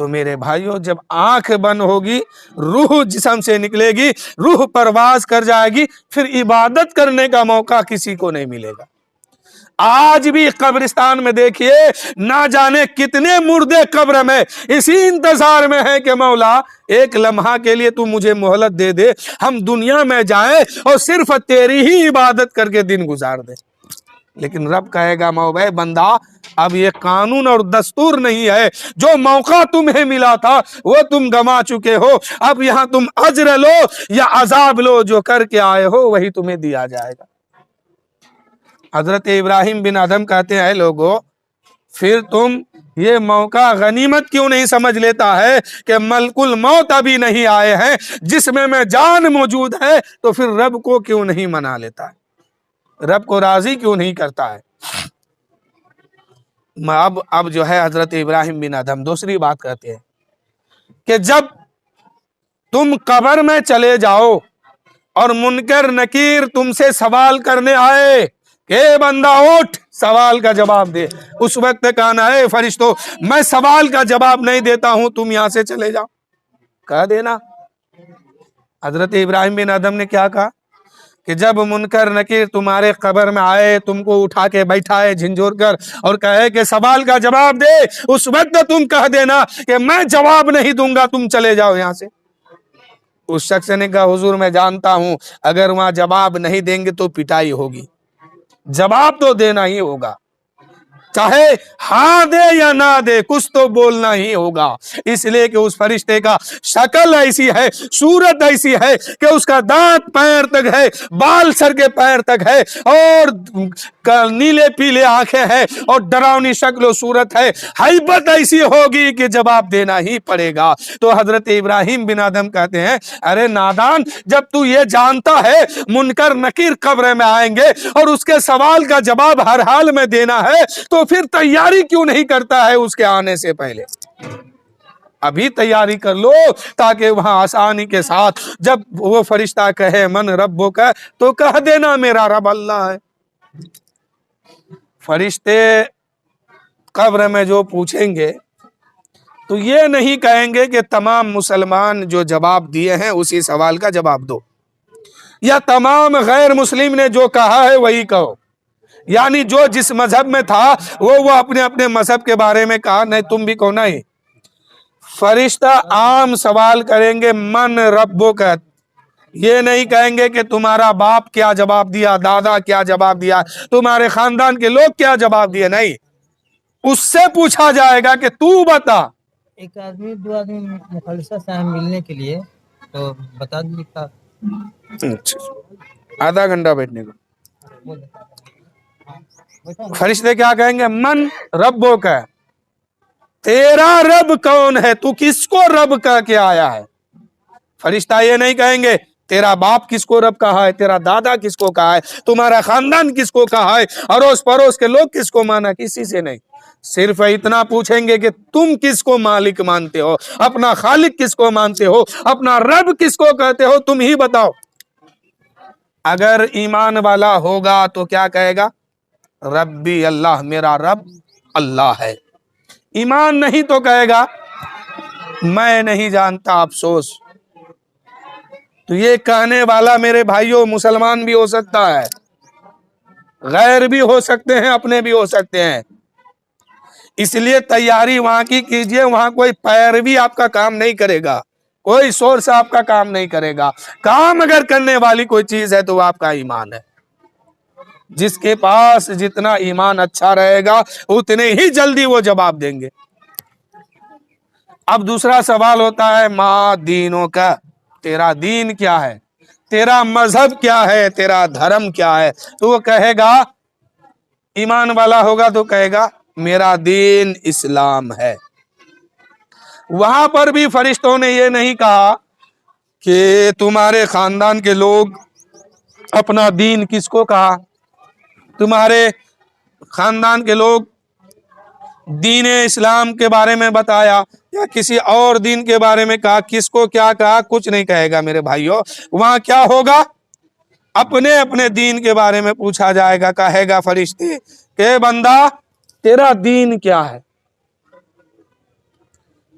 تو میرے بھائیوں جب آنکھ بند ہوگی روح جسم سے نکلے گی, روح پرواز کر جائے گی, پھر عبادت کرنے کا موقع کسی کو نہیں ملے گا. آج بھی قبرستان میں دیکھیے نہ جانے کتنے مردے قبر میں اسی انتظار میں ہے کہ مولا ایک لمحہ کے لیے تو مجھے مہلت دے دے, ہم دنیا میں جائیں اور صرف تیری ہی عبادت کر کے دن گزار دیں. لیکن رب کہے گا موبے بندہ اب یہ قانون اور دستور نہیں ہے, جو موقع تمہیں ملا تھا وہ تم گما چکے ہو, اب یہاں تم اجر لو یا عذاب لو, جو کر کے آئے ہو وہی تمہیں دیا جائے گا. حضرت ابراہیم بن ادھم کہتے ہیں لوگوں پھر تم یہ موقع غنیمت کیوں نہیں سمجھ لیتا ہے کہ ملک الموت ابھی نہیں آئے ہیں, جس میں جان موجود ہے, تو پھر رب کو کیوں نہیں منا لیتا ہے, رب کو راضی کیوں نہیں کرتا ہے. اب جو ہے حضرت ابراہیم بن ادھم دوسری بات کہتے ہیں کہ جب تم قبر میں چلے جاؤ اور منکر نکیر تم سے سوال کرنے آئے کہ بندہ اٹھ سوال کا جواب دے, اس وقت کہنا ہے فرشتوں میں سوال کا جواب نہیں دیتا ہوں, تم یہاں سے چلے جاؤ, کہہ دینا. حضرت ابراہیم بن ادھم نے کیا کہا کہ جب منکر نکیر تمہارے قبر میں آئے, تم کو اٹھا کے بیٹھائے جھنجھوڑ کر اور کہے کہ سوال کا جواب دے, اس وقت تم کہہ دینا کہ میں جواب نہیں دوں گا, تم چلے جاؤ یہاں سے. اس شخص نے کہا حضور میں جانتا ہوں اگر وہاں جواب نہیں دیں گے تو پٹائی ہوگی, جواب تو دینا ہی ہوگا, چاہے ہاں دے یا نہ دے کچھ تو بولنا ہی ہوگا. اس لیے کہ اس فرشتے کا شکل ایسی ہے, صورت ایسی ہے کہ اس کا دانت پیر تک ہے, بال سر کے پیر تک ہے, اور نیلے پیلے آنکھیں ہیں, اور ڈراؤنی شکل و صورت ہے, ہیبت ایسی ہوگی کہ جواب دینا ہی پڑے گا. تو حضرت ابراہیم بن ادھم کہتے ہیں ارے نادان, جب تو یہ جانتا ہے منکر نکیر قبر میں آئیں گے اور اس کے سوال کا جواب ہر حال میں دینا ہے, تو پھر تیاری کیوں نہیں کرتا ہے اس کے آنے سے پہلے. ابھی تیاری کر لو تاکہ وہاں آسانی کے ساتھ جب وہ فرشتہ کہے من ربک تو کہہ دینا میرا رب اللہ ہے. فرشتے قبر میں جو پوچھیں گے تو یہ نہیں کہیں گے کہ تمام مسلمان جو جواب دیے ہیں اسی سوال کا جواب دو, یا تمام غیر مسلم نے جو کہا ہے وہی کہو, یعنی جو جس مذہب میں تھا وہ اپنے اپنے مذہب کے بارے میں کہا, نہیں تم بھی کہو. نہیں, فرشتہ عام سوال کریں گے من ربک, یہ نہیں کہیں گے کہ تمہارا باپ کیا جواب دیا, دادا کیا جواب دیا, تمہارے خاندان کے لوگ کیا جواب دیے, نہیں, اس سے پوچھا جائے گا کہ تو بتا. ایک آدمی دو آدمی مخلصہ سے ملنے کے لیے تو بتا دیجیے آدھا گھنٹہ بیٹھنے کو. فرشتے کیا کہیں گے من ربک, تیرا رب کون ہے, تو کس کو رب کہہ کے آیا ہے. فرشتہ یہ نہیں کہیں گے تیرا باپ کس کو رب کہا ہے, تیرا دادا کس کو کہا ہے, تمہارا خاندان کس کو کہا ہے, اڑوس پڑوس کے لوگ کس کو مانا, کسی سے نہیں. صرف اتنا پوچھیں گے کہ تم کس کو مالک مانتے ہو, اپنا خالق کس کو مانتے ہو, اپنا رب کس کو کہتے ہو, تم ہی بتاؤ. اگر ایمان والا ہوگا تو کیا کہے گا, ربی اللہ, میرا رب اللہ ہے. ایمان نہیں تو کہے گا میں نہیں جانتا, افسوس. تو یہ کہنے والا میرے بھائیوں مسلمان بھی ہو سکتا ہے, غیر بھی ہو سکتے ہیں, اپنے بھی ہو سکتے ہیں. اس لیے تیاری وہاں کی کیجئے, وہاں کوئی پیروی آپ کا کام نہیں کرے گا, کوئی سورس آپ کا کام نہیں کرے گا. کام اگر کرنے والی کوئی چیز ہے تو وہ آپ کا ایمان ہے. جس کے پاس جتنا ایمان اچھا رہے گا اتنے ہی جلدی وہ جواب دیں گے. اب دوسرا سوال ہوتا ہے ما دینوں کا, تیرا دین کیا ہے, تیرا مذہب کیا ہے, تیرا دھرم کیا ہے. تو وہ کہے گا, ایمان والا ہوگا تو کہے گا میرا دین اسلام ہے. وہاں پر بھی فرشتوں نے یہ نہیں کہا کہ تمہارے خاندان کے لوگ, اپنا دین کس کو کہا, تمہارے خاندان کے لوگ دین اسلام کے بارے میں بتایا یا کسی اور دین کے بارے میں کہا, کس کو کیا کہا, کچھ نہیں کہے گا میرے بھائیوں. وہاں کیا ہوگا, اپنے اپنے دین کے بارے میں پوچھا جائے گا. کہے گا فرشتے کہ بندہ تیرا دین کیا ہے,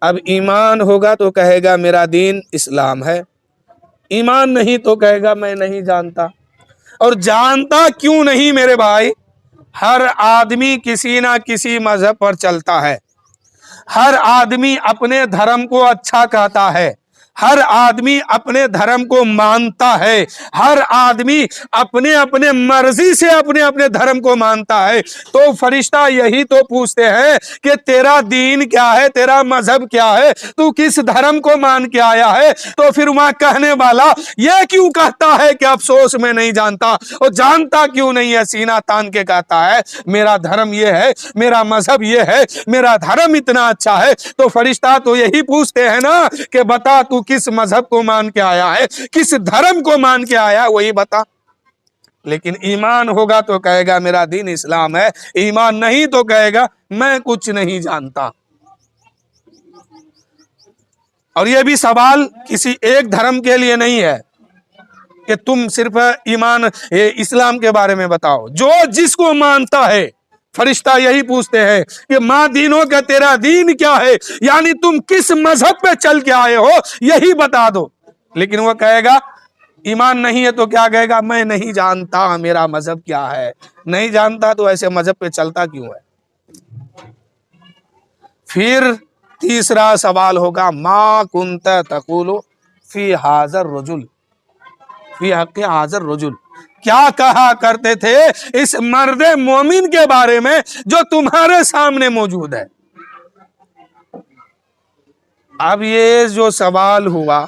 اب ایمان ہوگا تو کہے گا میرا دین اسلام ہے، ایمان نہیں تو کہے گا میں نہیں جانتا۔ اور جانتا کیوں نہیں میرے بھائی؟ ہر آدمی کسی نہ کسی مذہب پر چلتا ہے، ہر آدمی اپنے دھرم کو اچھا کہتا ہے، ہر آدمی اپنے دھرم کو مانتا ہے، ہر آدمی اپنے اپنے مرضی سے اپنے اپنے دھرم کو مانتا ہے۔ تو فرشتہ یہی تو پوچھتے ہیں کہ تیرا دین کیا ہے، تیرا مذہب کیا ہے، تو کس دھرم کو مان کے آیا ہے؟ تو پھر وہاں کہنے والا یہ کیوں کہتا ہے کہ افسوس میں نہیں جانتا، اور جانتا کیوں نہیں ہے سینہ تان کے کہتا ہے میرا دھرم یہ ہے، میرا مذہب یہ ہے، میرا دھرم اتنا اچھا ہے۔ تو فرشتہ تو یہی پوچھتے ہیں نا کہ بتا تو کس مذہب کو مان کے آیا ہے، کس دھرم کو مان کے آیا ہے، وہی بتا۔ لیکن ایمان ہوگا تو کہے گا میرا دین اسلام ہے، ایمان نہیں تو کہے گا میں کچھ نہیں جانتا۔ اور یہ بھی سوال کسی ایک دھرم کے لیے نہیں ہے کہ تم صرف ایمان اسلام کے بارے میں بتاؤ، جو جس کو مانتا ہے فرشتہ یہی پوچھتے ہیں کہ ماں دینوں کا تیرا دین کیا ہے، یعنی تم کس مذہب پہ چل کے آئے ہو یہی بتا دو۔ لیکن وہ کہے گا ایمان نہیں ہے تو کیا کہے گا میں نہیں جانتا میرا مذہب کیا ہے۔ نہیں جانتا تو ایسے مذہب پہ چلتا کیوں ہے؟ پھر تیسرا سوال ہوگا ما کنت تقول فی ھذا الرجل، فی حق ھذا الرجل، کیا کہا کرتے تھے اس مرد مومن کے بارے میں جو تمہارے سامنے موجود ہے؟ اب یہ جو سوال ہوا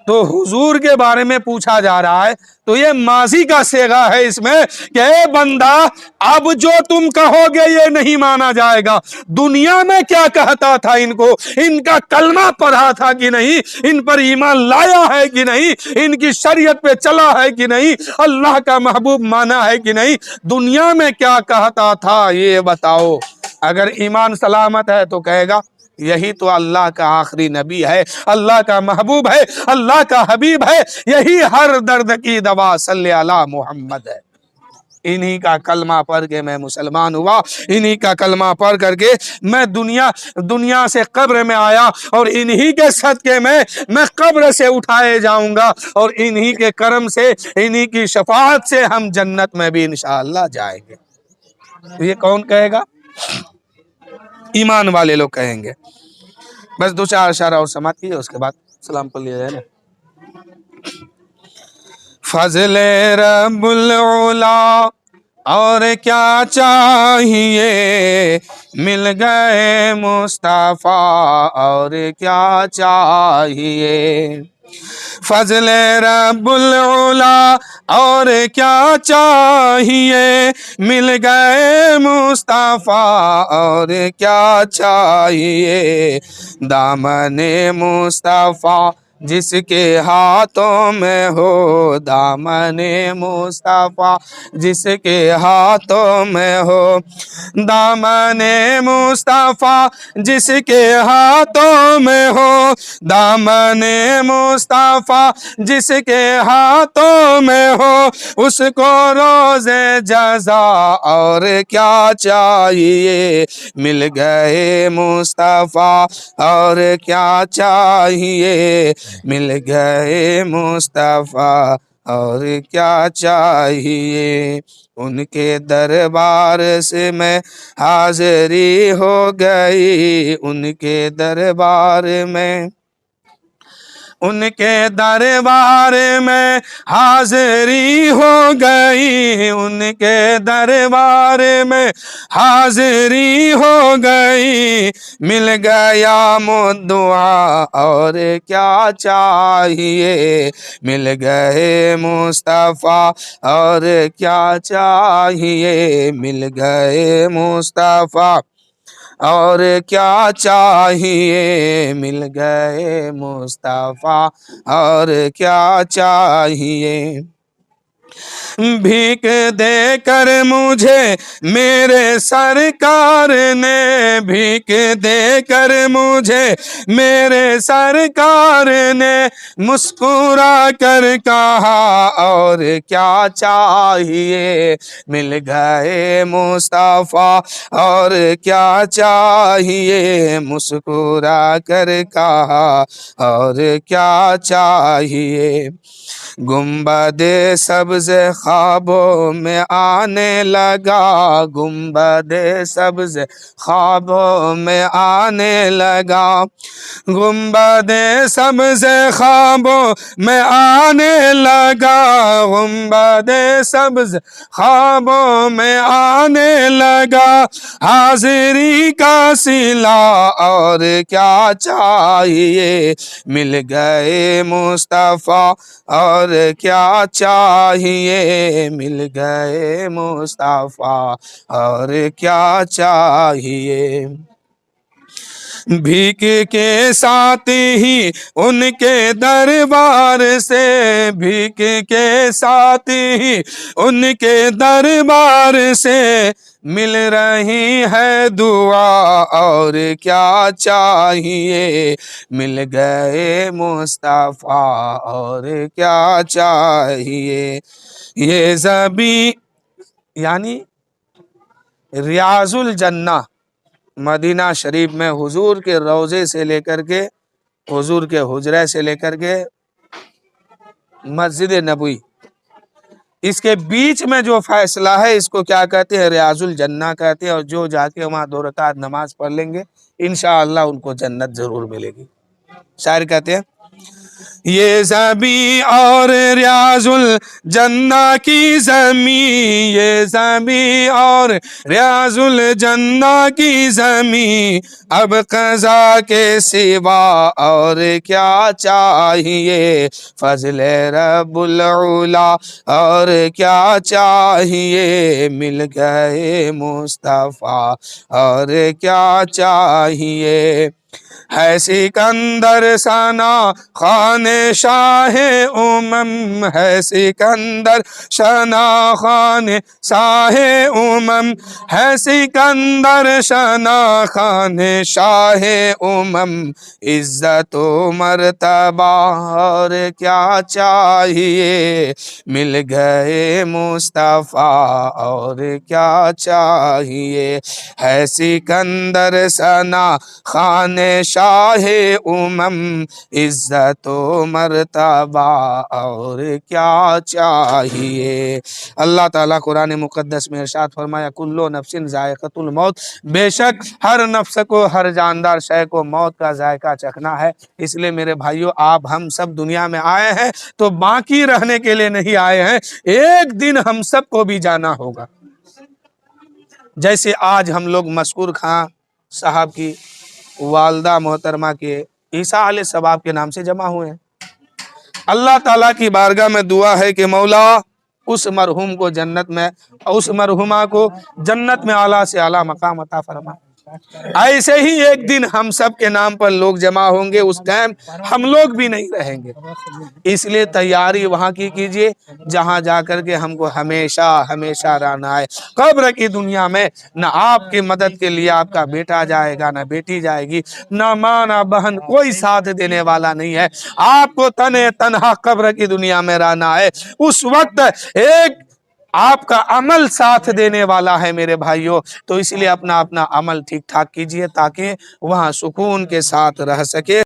تو حضور کے بارے میں پوچھا جا رہا ہے، تو یہ ماضی کا صیغہ ہے اس میں کہ اے بندہ اب جو تم کہو گے یہ نہیں مانا جائے گا۔ دنیا میں کیا کہتا تھا ان کو، ان کا کلمہ پڑھا تھا کہ نہیں، ان پر ایمان لایا ہے کہ نہیں، ان کی شریعت پہ چلا ہے کہ نہیں، اللہ کا محبوب مانا ہے کہ نہیں، دنیا میں کیا کہتا تھا یہ بتاؤ۔ اگر ایمان سلامت ہے تو کہے گا یہی تو اللہ کا آخری نبی ہے، اللہ کا محبوب ہے، اللہ کا حبیب ہے، یہی ہر درد کی دوا صلی علی محمد ہے۔ انہی کا کلمہ پڑھ کے میں مسلمان ہوا، انہی کا کلمہ پڑھ کر کے میں دنیا سے قبر میں آیا، اور انہی کے صدقے میں قبر سے اٹھائے جاؤں گا، اور انہی کے کرم سے، انہی کی شفاعت سے ہم جنت میں بھی انشاءاللہ جائیں گے۔ تو یہ کون کہے گا؟ ایمان والے لوگ کہیں گے۔ بس دو چار اشارہ اور سماعت کیجئے، اس کے بعد سلام پڑھ لیا جائے نا۔ فضل رب العلا اور کیا چاہیے، مل گئے مصطفیٰ اور کیا چاہیے۔ فضل رب العلا اور کیا چاہیے، مل گئے مصطفیٰ اور کیا چاہیے۔ دامن مصطفیٰ جس کے ہاتھوں میں ہو، دامن مصطفیٰ جس کے ہاتھوں میں ہو، دامن مصطفیٰ جس کے ہاتھوں میں ہو، دامن مصطفیٰ جس کے ہاتھوں میں ہو، اس کو روز جزا اور کیا چاہیے، مل گئے مصطفیٰ اور کیا چاہیے، مل گئے مصطفیٰ اور کیا چاہیے۔ ان کے دربار سے میں حاضری ہو گئی، ان کے دربار میں، ان کے دربار میں حاضری ہو گئی، ان کے دربار میں حاضری ہو گئی، مل گیا مدعا اور کیا چاہیے، مل گئے مصطفیٰ اور کیا چاہیے، مل گئے مصطفیٰ اور کیا چاہیے، مل گئے مصطفیٰ اور کیا چاہیے۔ بھیک دے کر مجھے میرے سرکار نے، بھیک دے کر مجھے میرے سرکار نے مسکرا کر کہا اور کیا چاہیے، مل گئے مصطفیٰ اور کیا چاہیے، مسکرا کر کہا اور کیا چاہیے۔ گنبد سبز خوابوں میں آنے لگا، گنبد سبز خوابوں میں آنے لگا، گنبد سبز خوابوں میں آنے لگا، گنبد سبز خوابوں میں آنے لگا، حاضری کا صلہ اور کیا چاہیے، مل گئے مصطفیٰ اور کیا چاہیے، مل گئے مصطفیٰ اور کیا چاہیے۔ بھیک کے ساتھ ہی ان کے دربار سے، بھیک کے ساتھ ہی ان کے دربار سے مل رہی ہے دعا اور کیا چاہیے، مل گئے مصطفیٰ اور کیا چاہیے۔ یہ زبی یعنی ریاض الجنہ مدینہ شریف میں حضور کے روضے سے لے کر کے، حضور کے حجرے سے لے کر کے مسجد نبوی، اس کے بیچ میں جو فیصلہ ہے اس کو کیا کہتے ہیں، ریاض الجنہ کہتے ہیں، اور جو جا کے وہاں 2 رکعت نماز پڑھ لیں گے انشاءاللہ ان کو جنت ضرور ملے گی۔ شاعر کہتے ہیں یہ زمین اور ریاض الجنہ کی زمین، یہ زمین اور ریاض الجنہ کی زمین، اب قضا کے سوا اور کیا چاہیے، فضل رب العلا اور کیا چاہیے، مل گئے مصطفیٰ اور کیا چاہیے۔ ہے سکندر ثنا خوان شاہ امم، ہے سکندر ثنا خوان شاہ امم، ہے سکندر ثنا خوان شاہ امم، عزت و مرتبہ اور کیا چاہیے، مل گئے مصطفیٰ اور کیا چاہیے۔ ہے سکندر ثنا خوان شاہ امم، عزت و مرتبہ اور کیا چاہیے۔ اللہ تعالیٰ قرآن مقدس میں ارشاد فرمایا کل نفس ذائقۃ الموت، بے شک ہر نفس کو، ہر جاندار شے کو موت کا ذائقہ چکھنا ہے۔ اس لیے میرے بھائیو، آپ ہم سب دنیا میں آئے ہیں تو باقی رہنے کے لیے نہیں آئے ہیں، ایک دن ہم سب کو بھی جانا ہوگا۔ جیسے آج ہم لوگ مذکور خان صاحب کی والدہ محترمہ کے عیسیٰ علیہ السلام کے نام سے جمع ہوئے ہیں۔ اللہ تعالیٰ کی بارگاہ میں دعا ہے کہ مولا اس مرحوم کو جنت میں، اس مرحومہ کو جنت میں اعلیٰ سے اعلیٰ مقام عطا فرما۔ ایسے ہی ایک دن ہم سب کے نام پر لوگ جمع ہوں گے، اس ٹائم ہم لوگ بھی نہیں رہیں گے، اس لیے تیاری وہاں کی کیجئے جہاں جا کر کے ہم کو ہمیشہ ہمیشہ رہنا ہے۔ قبر کی دنیا میں نہ آپ کی مدد کے لیے آپ کا بیٹا جائے گا، نہ بیٹی جائے گی، نہ ماں نہ بہن، کوئی ساتھ دینے والا نہیں ہے۔ آپ کو تنہا قبر کی دنیا میں رہنا ہے۔ اس وقت ایک آپ کا عمل ساتھ دینے والا ہے میرے بھائیوں، تو اس لیے اپنا عمل ٹھیک ٹھاک کیجئے تاکہ وہاں سکون کے ساتھ رہ سکے۔